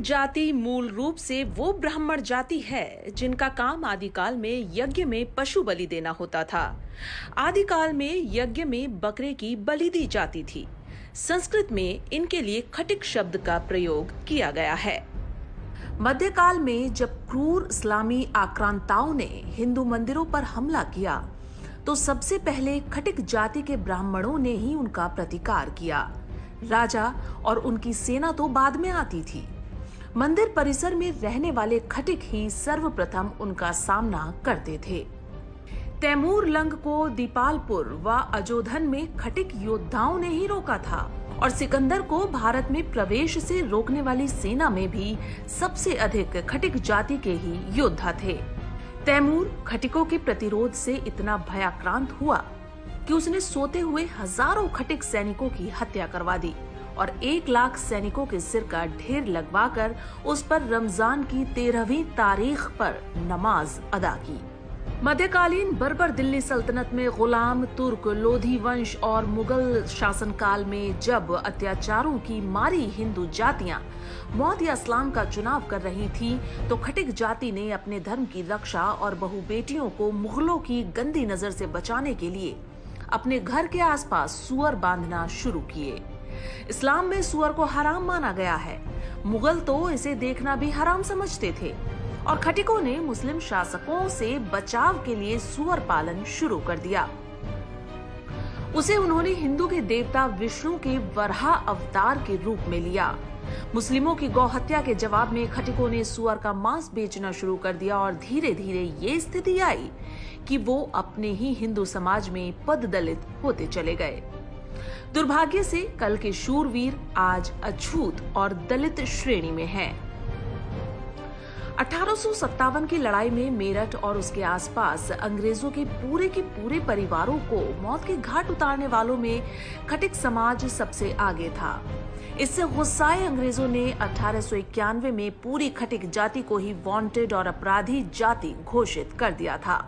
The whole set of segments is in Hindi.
जाति मूल रूप से वो ब्राह्मण जाति है जिनका काम आदिकाल में यज्ञ में पशु बलि देना होता था। आदिकाल में यज्ञ में बकरे की बलि दी जाती थी। संस्कृत में इनके लिए खटिक शब्द का प्रयोग किया गया है। मध्यकाल में जब क्रूर इस्लामी आक्रांताओं ने हिंदू मंदिरों पर हमला किया तो सबसे पहले खटिक जाति के ब्राह्मणों ने ही उनका प्रतिकार किया। राजा और उनकी सेना तो बाद में आती थी। मंदिर परिसर में रहने वाले खटिक ही सर्वप्रथम उनका सामना करते थे। तैमूर लंग को दीपालपुर व अजोधन में खटिक योद्धाओं ने ही रोका था और सिकंदर को भारत में प्रवेश से रोकने वाली सेना में भी सबसे अधिक खटिक जाति के ही योद्धा थे। तैमूर खटिकों के प्रतिरोध से इतना भयाक्रांत हुआ कि उसने सोते हुए हजारों खटिक सैनिकों की हत्या करवा दी और 1 लाख सैनिकों के सिर का ढेर लगवाकर उस पर रमजान की 13वीं तारीख पर नमाज अदा की। मध्यकालीन बर्बर दिल्ली सल्तनत में गुलाम, तुर्क, लोधी वंश और मुगल शासनकाल में जब अत्याचारों की मारी हिंदू जातियां मौत या इस्लाम का चुनाव कर रही थी तो खटिक जाति ने अपने धर्म की रक्षा और बहु बेटियों को मुगलों की गंदी नजर से बचाने के लिए अपने घर के आसपास सुअर बांधना शुरू किए। इस्लाम में सुअर को हराम माना गया है। मुगल तो इसे देखना भी हराम समझते थे और खटिकों ने मुस्लिम शासकों से बचाव के लिए सुअर पालन शुरू कर दिया। उसे उन्होंने हिंदू के देवता विष्णु के वराह अवतार के रूप में लिया। मुस्लिमों की गौ हत्या के जवाब में खटिकों ने सुअर का मांस बेचना शुरू कर दिया और धीरे धीरे ये स्थिति आई कि वो अपने ही हिंदू समाज में पददलित होते चले गए। दुर्भाग्य से कल के शूरवीर आज अछूत और दलित श्रेणी में हैं। 1857 की लड़ाई में मेरठ और उसके आसपास अंग्रेजों के पूरे परिवारों को मौत के घाट उतारने वालों में खटिक समाज सबसे आगे था। इससे गुस्साए अंग्रेजों ने 1891 में पूरी खटिक जाति को ही वांटेड और अपराधी जाति घोषित कर दिया था।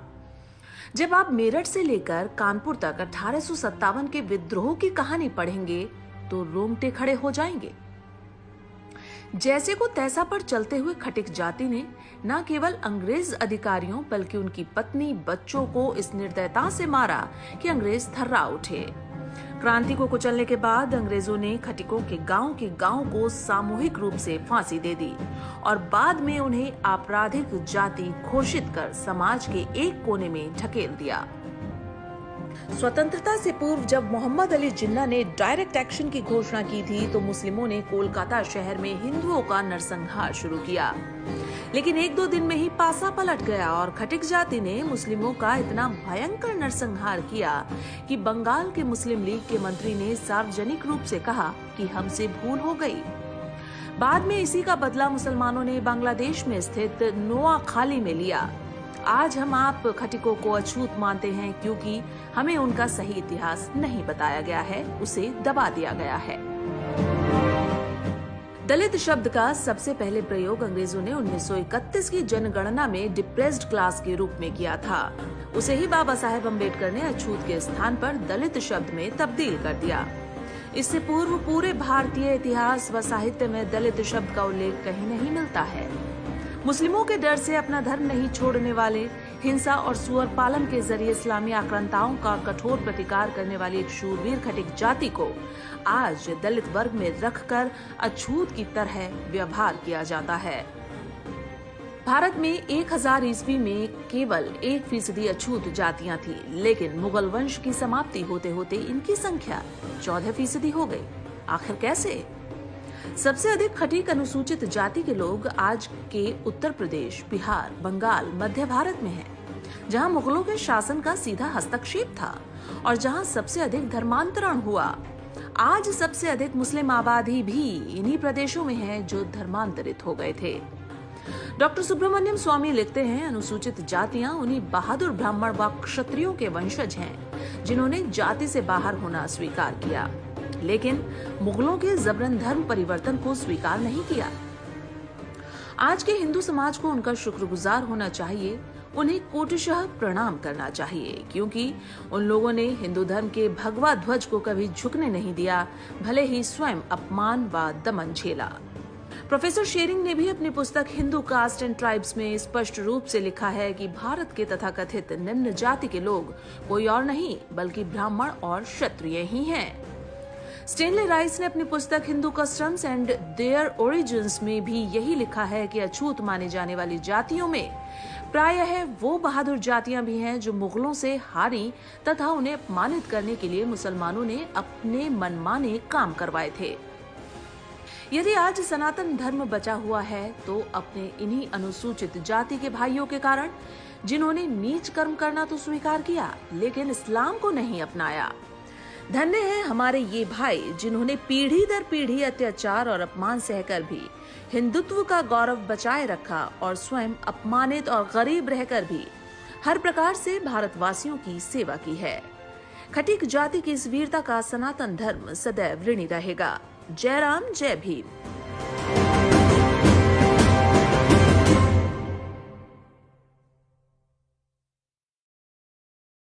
जब आप मेरठ से लेकर कानपुर तक 1857 के विद्रोह की कहानी पढ़ेंगे तो रोंगटे खड़े हो जाएंगे। जैसे को तैसा पर चलते हुए खटिक जाति ने न केवल अंग्रेज अधिकारियों बल्कि उनकी पत्नी, बच्चों को इस निर्दयता से मारा कि अंग्रेज थर्रा उठे। क्रांति को कुचलने के बाद अंग्रेजों ने खटिकों के गांव को सामूहिक रूप से फांसी दे दी और बाद में उन्हें आपराधिक जाति घोषित कर समाज के एक कोने में ढकेल दिया। स्वतंत्रता से पूर्व जब मोहम्मद अली जिन्ना ने डायरेक्ट एक्शन की घोषणा की थी तो मुस्लिमों ने कोलकाता शहर में हिंदुओं का नरसंहार शुरू किया, लेकिन 1-2 दिन में ही पासा पलट गया और खटिक जाति ने मुस्लिमों का इतना भयंकर नरसंहार किया कि बंगाल के मुस्लिम लीग के मंत्री ने सार्वजनिक रूप से कहा कि हमसे भूल हो गई। बाद में इसी का बदला मुसलमानों ने बांग्लादेश में स्थित नोआखाली में लिया। आज हम आप खटिकों को अछूत मानते हैं क्योंकि हमें उनका सही इतिहास नहीं बताया गया है, उसे दबा दिया गया है। दलित शब्द का सबसे पहले प्रयोग अंग्रेजों ने 1931 की जनगणना में डिप्रेस्ड क्लास के रूप में किया था। उसे ही बाबा साहेब अम्बेडकर ने अछूत के स्थान पर दलित शब्द में तब्दील कर दिया। इससे पूर्व पूरे भारतीय इतिहास व साहित्य में दलित शब्द का उल्लेख कहीं नहीं मिलता है। मुस्लिमों के डर से अपना धर्म नहीं छोड़ने वाले, हिंसा और सुअर पालन के जरिए इस्लामी आक्रांताओं का कठोर प्रतिकार करने वाली एक शूरवीर खटिक जाति को आज दलित वर्ग में रखकर अछूत की तरह व्यवहार किया जाता है। भारत में 1000 ईस्वी में केवल 1% अछूत जातियां थी, लेकिन मुगल वंश की समाप्ति होते होते इनकी संख्या 14% हो गई। आखिर कैसे? सबसे अधिक खटिक अनुसूचित जाति के लोग आज के उत्तर प्रदेश, बिहार, बंगाल, मध्य भारत में हैं, जहां मुगलों के शासन का सीधा हस्तक्षेप था और जहां सबसे अधिक धर्मांतरण हुआ। आज सबसे अधिक मुस्लिम आबादी भी इन्हीं प्रदेशों में है जो धर्मांतरित हो गए थे। डॉक्टर सुब्रमण्यम स्वामी लिखते हैं, अनुसूचित जातियां उन्हीं बहादुर ब्राह्मण व क्षत्रियों के वंशज हैं जिन्होंने जाति से बाहर होना स्वीकार किया, लेकिन मुगलों के जबरन धर्म परिवर्तन को स्वीकार नहीं किया। आज के हिंदू समाज को उनका शुक्रगुजार होना चाहिए, उन्हें कोटिशः प्रणाम करना चाहिए, क्योंकि उन लोगों ने हिंदू धर्म के भगवा ध्वज को कभी झुकने नहीं दिया, भले ही स्वयं अपमान व दमन झेला। प्रोफेसर शेरिंग ने भी अपनी पुस्तक हिंदू कास्ट एंड ट्राइब्स में स्पष्ट रूप से लिखा है कि भारत के तथाकथित निम्न जाति के लोग कोई और नहीं बल्कि ब्राह्मण और क्षत्रिय ही हैं। स्टेनले राइस ने अपनी पुस्तक Hindu customs and their origins में भी यही लिखा है कि अछूत माने जाने वाली जातियों में प्रायः वो बहादुर जातियां भी हैं जो मुगलों से हारी तथा उन्हें अपमानित करने के लिए मुसलमानों ने अपने मनमाने काम करवाए थे। यदि आज सनातन धर्म बचा हुआ है तो अपने इन्हीं अनुसूचित जाति के भाइयों के कारण, जिन्होंने नीच कर्म करना तो स्वीकार किया लेकिन इस्लाम को नहीं अपनाया। धन्य हैं हमारे ये भाई जिन्होंने पीढ़ी दर पीढ़ी अत्याचार और अपमान सहकर भी हिंदुत्व का गौरव बचाए रखा और स्वयं अपमानित और गरीब रहकर भी हर प्रकार से भारतवासियों की सेवा की है। खटीक जाति की इस वीरता का सनातन धर्म सदैव ऋणी रहेगा। जय राम, जय भीम।